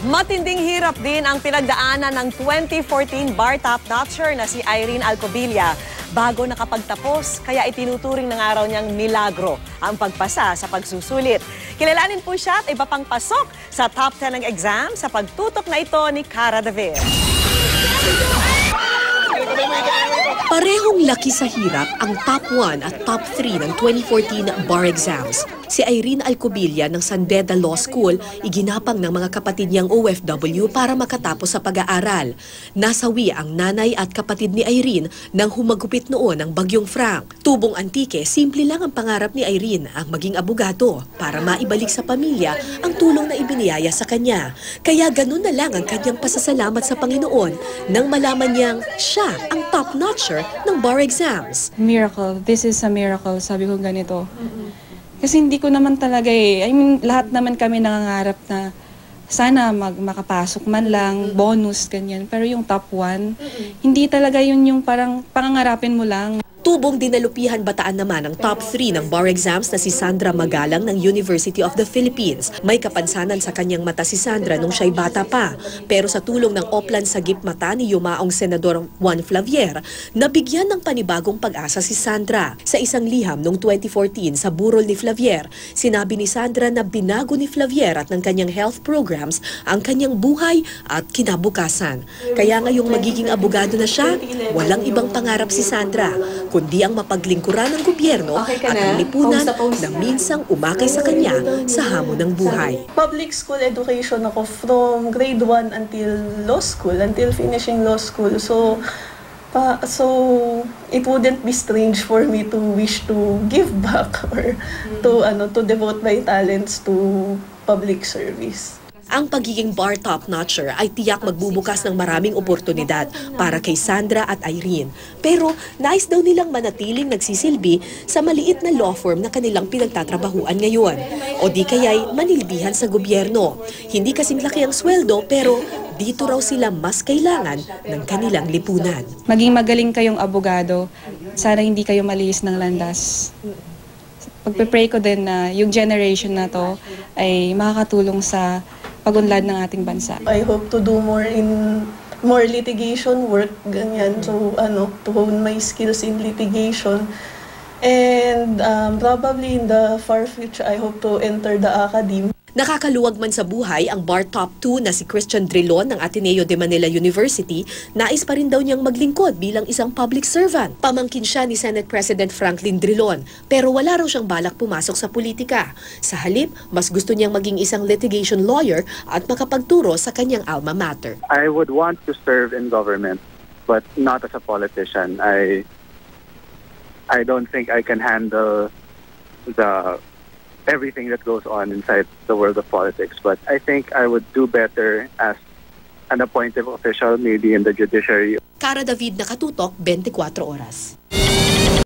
Matinding hirap din ang pinagdaanan ng 2014 bar top notcher na si Irene Alcobilla bago nakapagtapos, kaya itinuturing ng araw niyang milagro ang pagpasa sa pagsusulit. Kilalanin po siya at iba pang pasok sa top 10 ng exam sa pagtutok na ito ni Cara David. Parehong laki sa hirap ang top 1 at top 3 ng 2014 bar exams. Si Irene Alcobilla ng San Beda Law School, iginapang ng mga kapatid niyang OFW para makatapos sa pag-aaral. Nasawi ang nanay at kapatid ni Irene nang humagupit noon ang Bagyong Frank. Tubong antike, simple lang ang pangarap ni Irene ang maging abogado para maibalik sa pamilya ang tulong na ibiniyaya sa kanya. Kaya ganun na lang ang kanyang pasasalamat sa Panginoon nang malaman niyang siya ang top-notcher ng bar exams. Miracle. This is a miracle. Sabi ko ganito. Kasi hindi ko naman talaga I mean, lahat naman kami nangangarap na sana makapasok man lang, bonus, ganyan. Pero yung top 1, hindi talaga yun yung parang pangangarapin mo lang. Tubong dinalupihan Bataan naman ang top 3 ng bar exams na si Sandra Magalang ng University of the Philippines. May kapansanan sa kanyang mata si Sandra nung siya'y bata pa. Pero sa tulong ng Oplan Sagip Mata ni yumaong Senador Juan Flavier, nabigyan ng panibagong pag-asa si Sandra. Sa isang liham noong 2014 sa burol ni Flavier, sinabi ni Sandra na binago ni Flavier at ng kanyang health programs ang kanyang buhay at kinabukasan. Kaya ngayong magiging abogado na siya, walang ibang pangarap si Sandra, kundi ang mapaglingkuran ng gobyerno at ang lipunan na minsang umakay sa kanya sa hamon ng buhay. Public school education ako from grade 1 until law school, until finishing law school. So it wouldn't be strange for me to wish to give back or to devote my talents to public service. Ang pagiging bar top-notcher ay tiyak magbubukas ng maraming oportunidad para kay Sandra at Irene. Pero nais daw nilang manatiling nagsisilbi sa maliit na law firm na kanilang pinagtatrabahuan ngayon. O di kaya'y manilbihan sa gobyerno. Hindi kasing laki ang sweldo pero dito raw sila mas kailangan ng kanilang lipunan. Maging magaling kayong abogado, sana hindi kayo malihis ng landas. Pagpe-pray ko din na yung generation na to ay makakatulong sa pagunlad ng ating bansa. I hope to do more litigation work, ganyan. So, to hone my skills in litigation. And probably in the far future, I hope to enter the academy. Nakakaluwag man sa buhay ang bar top 2 na si Christian Drilon ng Ateneo de Manila University, nais pa rin daw niyang maglingkod bilang isang public servant. Pamangkin siya ni Senate President Franklin Drilon, pero wala raw siyang balak pumasok sa politika. Sa halip, mas gusto niyang maging isang litigation lawyer at makapagturo sa kanyang alma mater. I would want to serve in government, but not as a politician. I don't think I can handle everything that goes on inside the world of politics. But I think I would do better as an appointed official, maybe in the judiciary. Cara David, Nakatutok, 24 Oras.